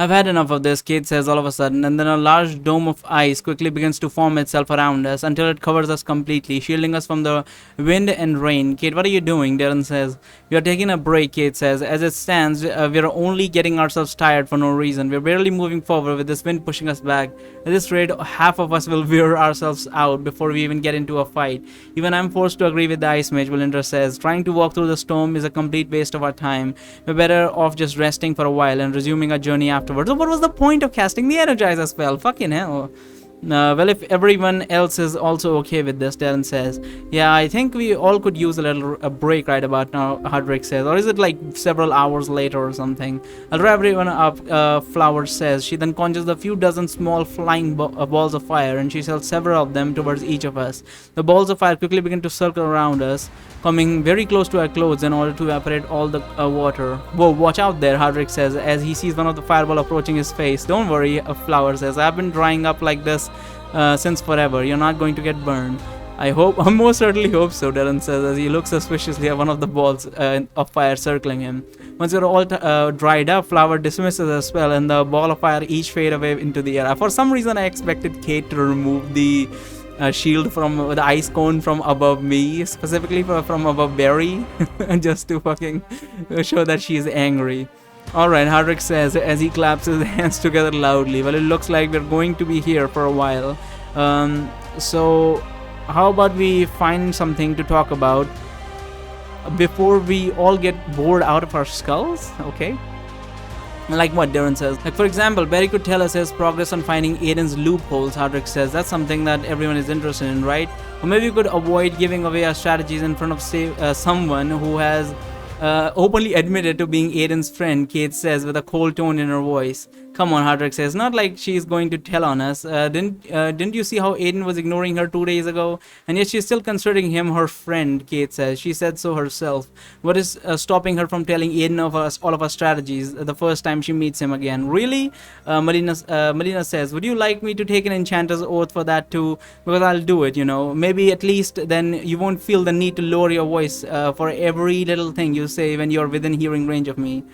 I've had enough of this, Kate says all of a sudden, and then a large dome of ice quickly begins to form itself around us until it covers us completely, shielding us from the wind and rain. Kate, what are you doing? Darren says. We are taking a break, Kate says. As it stands, we are only getting ourselves tired for no reason. We're barely moving forward with this wind pushing us back. At this rate, half of us will wear ourselves out before we even get into a fight. Even I'm forced to agree with the Ice Mage, Melinda says. Trying to walk through the storm is a complete waste of our time. We're better off just resting for a while and resuming our journey afterwards. So what was the point of casting the Energizer spell? Fucking hell. Well, if everyone else is also okay with this, Darren says. Yeah, I think we all could use a break right about now, Hardrick says. Or is it like several hours later or something? I'll wrap everyone up, Flower says. She then conjures a few dozen small flying balls of fire, and she sells several of them towards each of us. The balls of fire quickly begin to circle around us, coming very close to our clothes in order to evaporate all the water. Whoa, watch out there, Hardrick says, as he sees one of the fireball approaching his face. Don't worry, Flower says. I've been drying up like this since forever. You're not going to get burned. I most certainly hope so, Darren says as he looks suspiciously at one of the balls of fire circling him. Once you're all dried up, Flower dismisses the spell and the ball of fire each fade away into the air. For some reason, I expected Kate to remove the shield from the ice cone from above me, specifically from above Barry, just to fucking show that she is angry. Alright, Hardrick says as he claps his hands together loudly. Well, it looks like we're going to be here for a while. So, how about we find something to talk about before we all get bored out of our skulls? Okay. Like what Darren says. Like, for example, Barry could tell us his progress on finding Aiden's loopholes, Hardrick says. That's something that everyone is interested in, right? Or maybe we could avoid giving away our strategies in front of someone who has openly admitted to being Aiden's friend, Kate says with a cold tone in her voice. Come on, Hardrick says. Not like she's going to tell on us. Didn't you see how Aiden was ignoring her 2 days ago? And yet she's still considering him her friend, Kate says. She said so herself. What is stopping her from telling Aiden of all of her strategies the first time she meets him again? Really? Melina says, would you like me to take an enchanter's oath for that too? Because I'll do it, you know. Maybe at least then you won't feel the need to lower your voice for every little thing you say when you're within hearing range of me.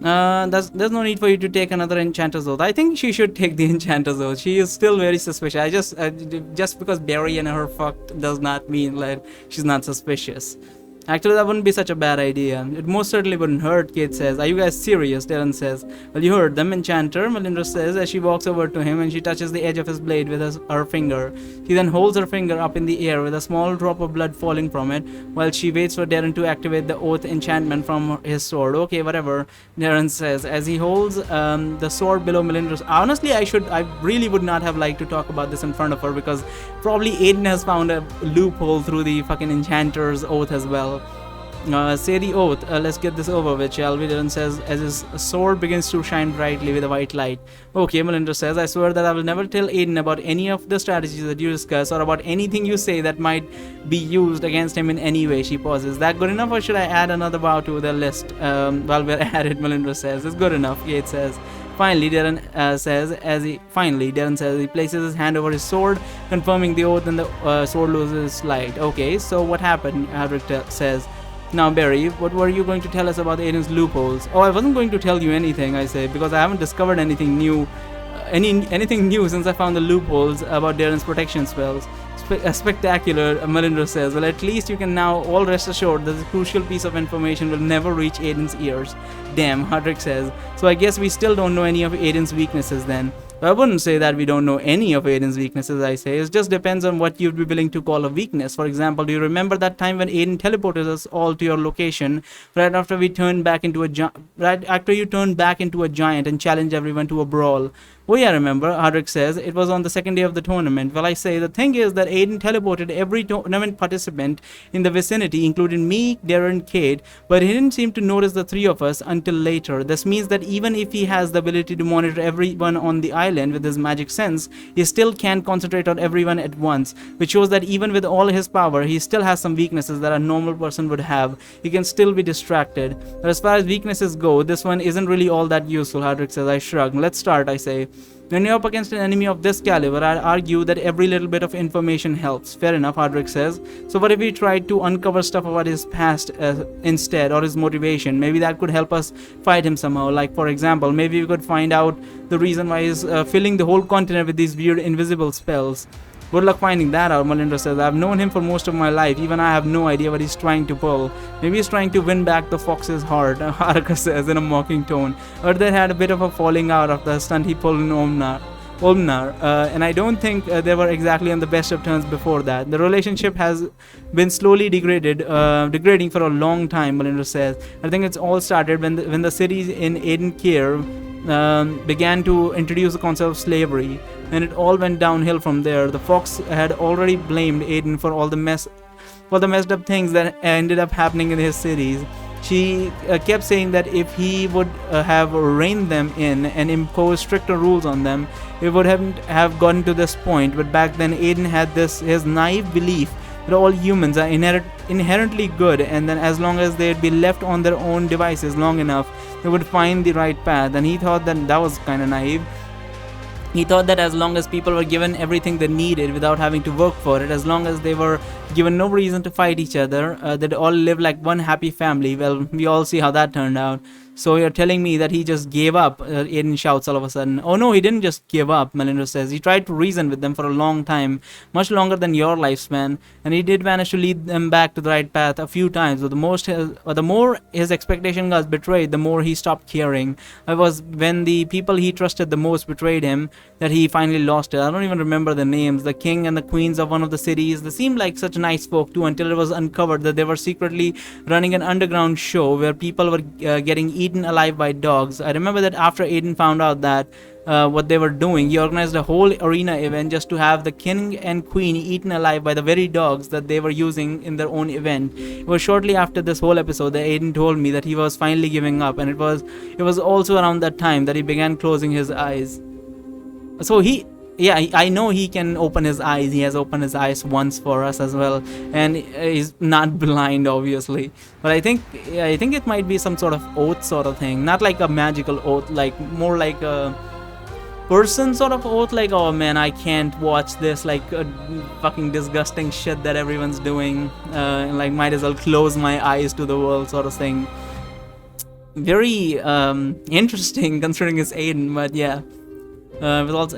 There's no need for you to take another enchanter's oath. I think she should take the enchanter's oath. She is still very suspicious. Just because Barry and her fucked does not mean like she's not suspicious. Actually, that wouldn't be such a bad idea. It most certainly wouldn't hurt, Kate says. Are you guys serious? Darren says. Well, you heard them, Enchanter, Melinda says as she walks over to him and she touches the edge of his blade with her finger. She then holds her finger up in the air with a small drop of blood falling from it while she waits for Darren to activate the oath enchantment from his sword. Okay, whatever, Darren says as he holds the sword below Melinda's. Honestly, I really would not have liked to talk about this in front of her because probably Aiden has found a loophole through the fucking Enchanter's oath as well. Say the oath. Let's get this over with, shall we? Dylan says as his sword begins to shine brightly with a white light. Okay, Melinda says, I swear that I will never tell Aiden about any of the strategies that you discuss or about anything you say that might be used against him in any way. She pauses. Is that good enough or should I add another vow to the list? While we're at it, Melinda says. It's good enough, Kate says. Finally, Darren says as he places his hand over his sword, confirming the oath, and the sword loses light. Okay, so what happened? Hardrick says. Now, Barry, what were you going to tell us about Aiden's loopholes? Oh, I wasn't going to tell you anything, I say, because I haven't discovered anything new, anything new since I found the loopholes about Darren's protection spells. Spectacular, Melinda says. Well, at least you can now all rest assured that the crucial piece of information will never reach Aiden's ears. Damn, Hardrick says. So I guess we still don't know any of Aiden's weaknesses then. I wouldn't say that we don't know any of Aiden's weaknesses, I say. It just depends on what you'd be willing to call a weakness. For example, do you remember that time when Aiden teleported us all to your location right after we turned back into right after you turned back into a giant and challenged everyone to a brawl? Oh yeah, remember, Hardrick says. It was on the second day of the tournament. Well, I say, the thing is that Aiden teleported every tournament participant in the vicinity, including me, Darren, Kate, but he didn't seem to notice the three of us until later. This means that even if he has the ability to monitor everyone on the island with his magic sense, he still can't concentrate on everyone at once, which shows that even with all his power, he still has some weaknesses that a normal person would have. He can still be distracted. But as far as weaknesses go, this one isn't really all that useful, Hardrick says. I shrug. Let's start, I say. When you're up against an enemy of this caliber, I'd argue that every little bit of information helps. Fair enough, Hardrick says. So what if we tried to uncover stuff about his past instead, or his motivation? Maybe that could help us fight him somehow. Like, for example, maybe we could find out the reason why he's filling the whole continent with these weird invisible spells. Good luck finding that out, Melinda says. I've known him for most of my life. Even I have no idea what he's trying to pull. Maybe he's trying to win back the fox's heart, Haruka says in a mocking tone. Or they had a bit of a falling out of the stunt he pulled in Olmnar. And I don't think they were exactly on the best of terms before that. The relationship has been slowly degrading for a long time, Melinda says. I think it's all started when the cities in Aiden care began to introduce the concept of slavery, and it all went downhill from there. The fox had already blamed Aiden for all the messed up things that ended up happening in his cities. She kept saying that if he would have reined them in and imposed stricter rules on them, it would have gotten to this point. But back then, Aiden had his naive belief that all humans are inherently good, and then as long as they'd be left on their own devices long enough, they would find the right path. And he thought that was kind of naive. He thought that as long as people were given everything they needed without having to work for it, as long as they were given no reason to fight each other, they'd all live like one happy family. Well, we all see how that turned out. So you're telling me that he just gave up? Aiden shouts all of a sudden. Oh no, he didn't just give up, Melinda says. He tried to reason with them for a long time, much longer than your lifespan, and he did manage to lead them back to the right path a few times. But the more his expectation got betrayed, the more he stopped caring. It was when the people he trusted the most betrayed him that he finally lost it. I don't even remember the names. The king and the queens of one of the cities. They seemed like such nice folk too, until it was uncovered that they were secretly running an underground show where people were getting eaten alive by dogs. I remember that after Aiden found out that what they were doing, he organized a whole arena event just to have the king and queen eaten alive by the very dogs that they were using in their own event. It was shortly after this whole episode that Aiden told me that he was finally giving up, and it was also around that time that he began closing his eyes. So I know he can open his eyes. He has opened his eyes once for us as well, and he's not blind, obviously. But I think it might be some sort of oath sort of thing, not like a magical oath, like more like a person sort of oath, like, oh man, I can't watch this, like fucking disgusting shit that everyone's doing, like might as well close my eyes to the world sort of thing. Very interesting considering it's Aiden, but yeah. Was also,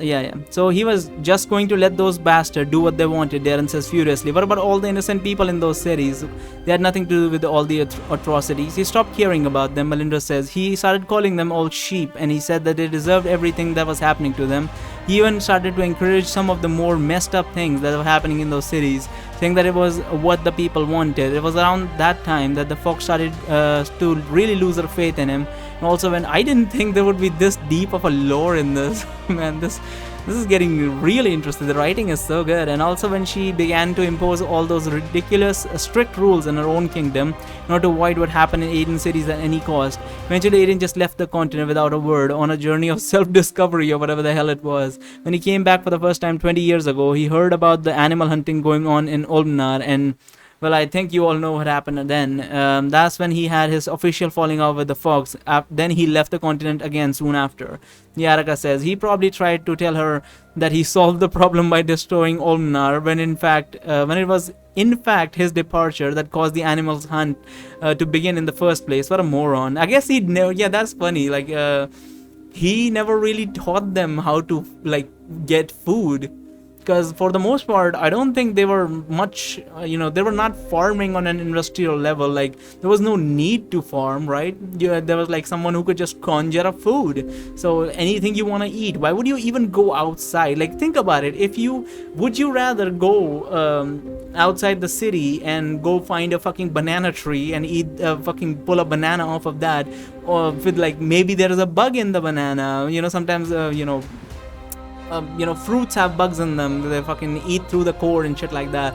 So he was just going to let those bastards do what they wanted, Darren says furiously. What about all the innocent people in those cities? They had nothing to do with all the atrocities. He stopped caring about them, Melinda says. He started calling them all sheep, and he said that they deserved everything that was happening to them. He even started to encourage some of the more messed up things that were happening in those cities, saying that it was what the people wanted. It was around that time that the Fox started to really lose their faith in him. And also, when I didn't think there would be this deep of a lore in this, man, this is getting really interesting. The writing is so good. And also when she began to impose all those ridiculous strict rules in her own kingdom in order to avoid what happened in Aiden cities at any cost. Eventually Aiden just left the continent without a word, on a journey of self-discovery or whatever the hell it was. When he came back for the first time 20 years ago, he heard about the animal hunting going on in Olmnar, and well, I think you all know what happened then. That's when he had his official falling out with the fox. Then he left the continent again soon after. Yaraka says he probably tried to tell her that he solved the problem by destroying Olmnar, when it was in fact his departure that caused the animals hunt to begin in the first place. What a moron. I guess he'd never. Yeah, that's funny. Like he never really taught them how to like get food. Because for the most part, I don't think they were much, they were not farming on an industrial level. Like, there was no need to farm, right? There was like someone who could just conjure up food. So anything you want to eat, why would you even go outside? Like, think about it. Would you rather go outside the city and go find a fucking banana tree and fucking pull a banana off of that? Or with like, maybe there is a bug in the banana. Sometimes, fruits have bugs in them. They fucking eat through the core and shit like that.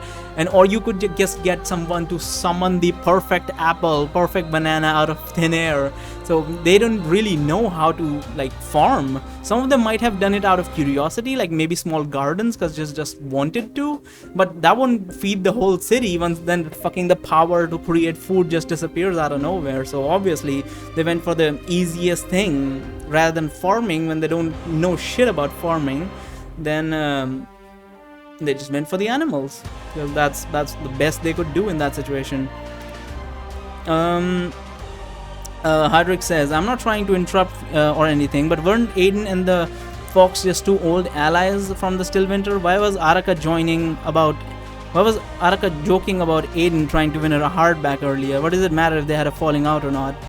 Or you could just get someone to summon the perfect apple, perfect banana out of thin air. So they don't really know how to like farm. Some of them might have done it out of curiosity, like maybe small gardens because just wanted to, but that won't feed the whole city. Once then fucking the power to create food just disappears out of nowhere. So obviously they went for the easiest thing rather than farming when they don't know shit about farming. Then they just went for the animals, because that's the best they could do in that situation. Hardrick says, I'm not trying to interrupt or anything, but weren't Aiden and the Fox just two old allies from the Stillwinter? Why was Araka joking about Aiden trying to win her heart back earlier? What does it matter if they had a falling out or not?